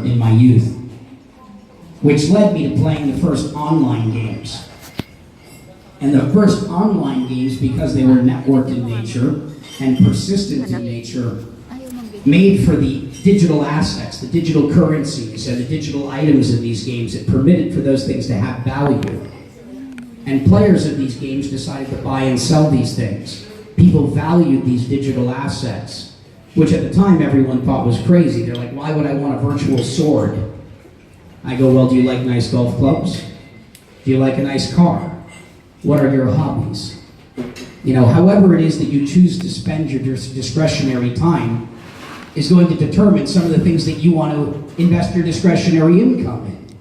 in my youth, which led me to playing the first online games. And the first online games, because they were networked in nature and persistent in nature, made for the digital assets, the digital currencies, and the digital items in these games that permitted for those things to have value. And players of these games decided to buy and sell these things. People valued these digital assets, which at the time everyone thought was crazy. They're like, why would I want a virtual sword? I go, well, do you like nice golf clubs? Do you like a nice car? What are your hobbies? You know, however it is that you choose to spend your discretionary time is going to determine some of the things that you want to invest your discretionary income in.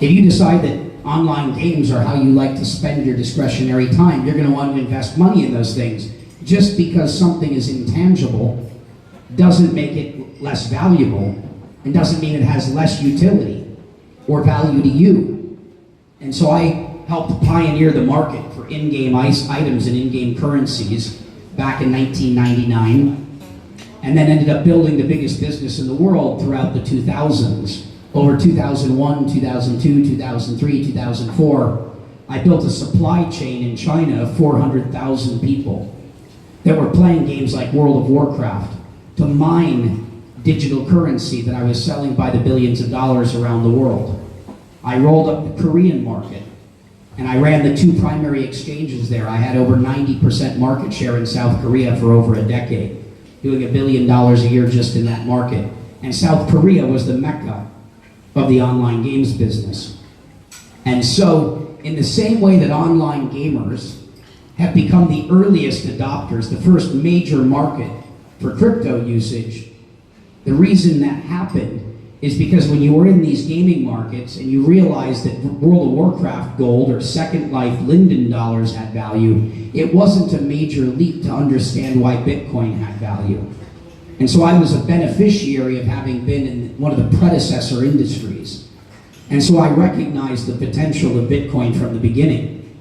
If you decide that online games are how you like to spend your discretionary time, you're going to want to invest money in those things. Just because something is intangible doesn't make it less valuable and doesn't mean it has less utility or value to you. And so I helped pioneer the market for in-game items and in-game currencies back in 1999, and then ended up building the biggest business in the world throughout the 2000s. Over 2001, 2002, 2003, 2004, I built a supply chain in China of 400,000 people that were playing games like World of Warcraft to mine digital currency that I was selling by the billions of dollars around the world. I rolled up the Korean market, and I ran the two primary exchanges there. I had over 90% market share in South Korea for over a decade, doing $1 billion a year just in that market. And South Korea was the mecca of the online games business. And so, in the same way that online gamers have become the earliest adopters, the first major market for crypto usage, the reason that happened is because when you were in these gaming markets and you realized that World of Warcraft gold or Second Life Linden dollars had value, it wasn't a major leap to understand why Bitcoin had value. And so I was a beneficiary of having been in one of the predecessor industries. And so I recognized the potential of Bitcoin from the beginning.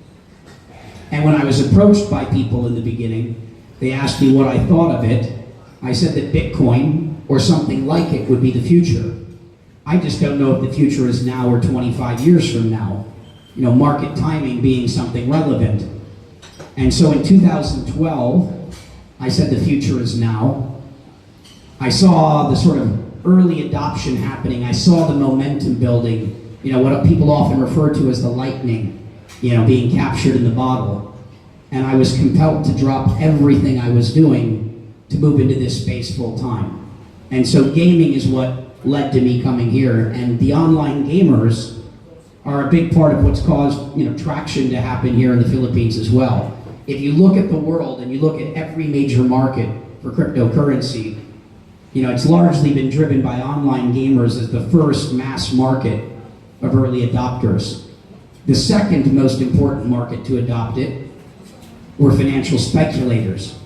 And when I was approached by people in the beginning, they asked me what I thought of it. I said that Bitcoin, or something like it, would be the future. I just don't know if the future is now or 25 years from now. You know, market timing being something relevant. And so in 2012, I said the future is now. I saw the sort of early adoption happening. I saw the momentum building, you know, what people often refer to as the lightning, you know, being captured in the bottle. And I was compelled to drop everything I was doing to move into this space full time. And so gaming is what led to me coming here. And the online gamers are a big part of what's caused, you know, traction to happen here in the Philippines as well. If you look at the world and you look at every major market for cryptocurrency, you know, it's largely been driven by online gamers as the first mass market of early adopters. The second most important market to adopt it were financial speculators.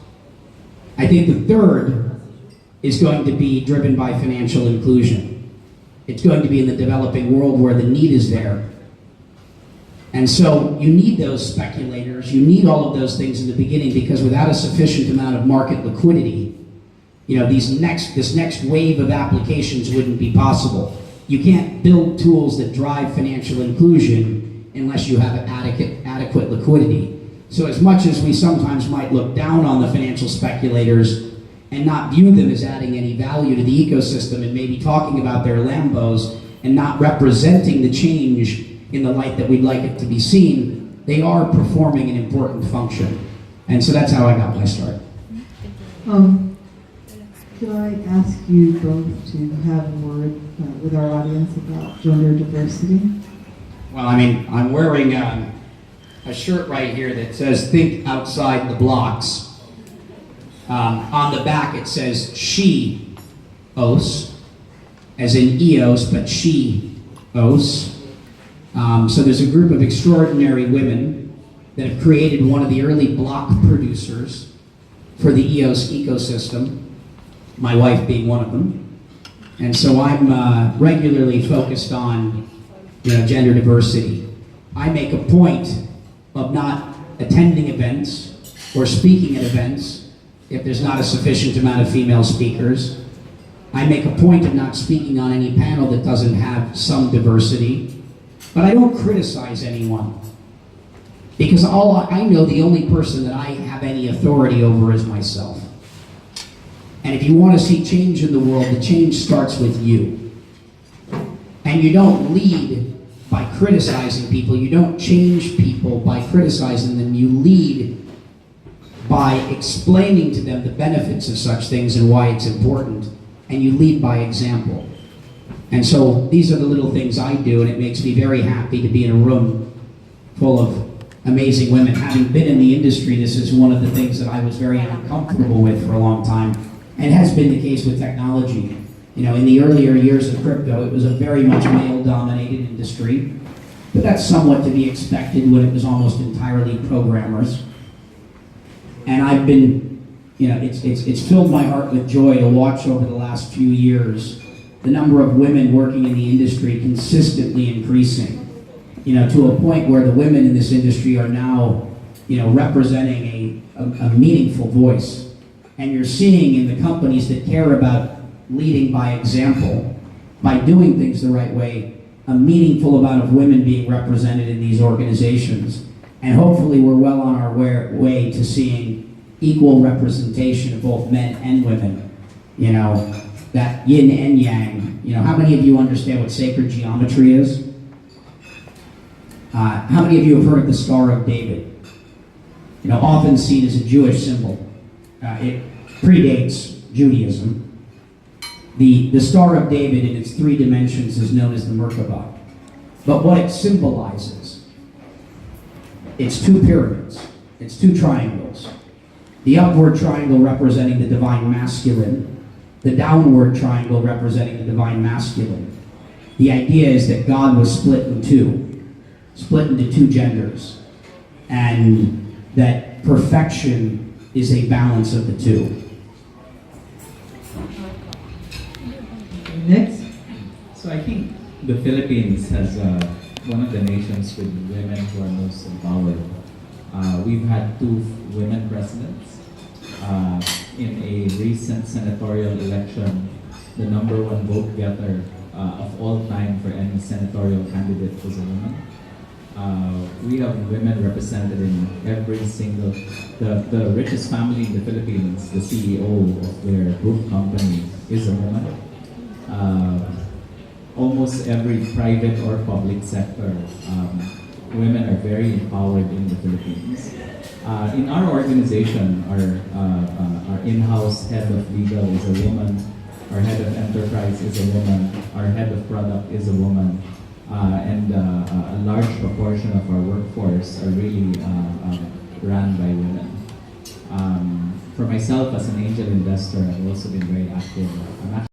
I think the third is going to be driven by financial inclusion. It's going to be in the developing world where the need is there. And so you need those speculators, you need all of those things in the beginning, because without a sufficient amount of market liquidity, you know, this next wave of applications wouldn't be possible. You can't build tools that drive financial inclusion unless you have adequate liquidity. So as much as we sometimes might look down on the financial speculators and not view them as adding any value to the ecosystem and maybe talking about their Lambos and not representing the change in the light that we'd like it to be seen, they are performing an important function. And so that's how I got my start. Could I ask you both to have a word with our audience about gender diversity? Well, I mean, I'm wearing a shirt right here that says "Think Outside the Blocks." On the back it says she-os, as in EOS, but she-os. So there's a group of extraordinary women that have created one of the early block producers for the EOS ecosystem, my wife being one of them. And so I'm regularly focused on, you know, gender diversity. I make a point of not attending events or speaking at events if there's not a sufficient amount of female speakers. I make a point of not speaking on any panel that doesn't have some diversity, but I don't criticize anyone. Because I know the only person that I have any authority over is myself. And if you want to see change in the world, the change starts with you. And you don't lead by criticizing people. You don't change people by criticizing them. You lead by explaining to them the benefits of such things and why it's important. And you lead by example. And so these are the little things I do, and it makes me very happy to be in a room full of amazing women. Having been in the industry, this is one of the things that I was very uncomfortable with for a long time, and has been the case with technology. You know, in the earlier years of crypto, it was a very much male-dominated industry, but that's somewhat to be expected when it was almost entirely programmers. And I've been, you know, it's filled my heart with joy to watch over the last few years the number of women working in the industry consistently increasing. You know, to a point where the women in this industry are now, you know, representing a meaningful voice. And you're seeing in the companies that care about leading by example, by doing things the right way, a meaningful amount of women being represented in these organizations. And hopefully we're well on our way to seeing equal representation of both men and women. You know, that yin and yang. You know, how many of you understand what sacred geometry is? How many of you have heard of the Star of David? You know, often seen as a Jewish symbol. It predates Judaism. The Star of David in its 3 dimensions is known as the Merkabah. But what it symbolizes, it's 2 pyramids, it's 2 triangles. The upward triangle representing the divine masculine, the downward triangle representing the divine masculine. The idea is that God was split in 2, split into 2 genders, and that perfection is a balance of the 2. Next. So I think the Philippines has one of the nations with women who are most empowered. We've had 2 women presidents. In a recent senatorial election, the #1 vote getter of all time for any senatorial candidate was a woman. We have women represented in every single, the richest family in the Philippines, the CEO of their group company is a woman. Almost every private or public sector, women are very empowered in the Philippines. In our organization, our in-house head of legal is a woman, our head of enterprise is a woman, our head of product is a woman, and a large proportion of our workforce are really run by women. For myself as an angel investor, I've also been very active.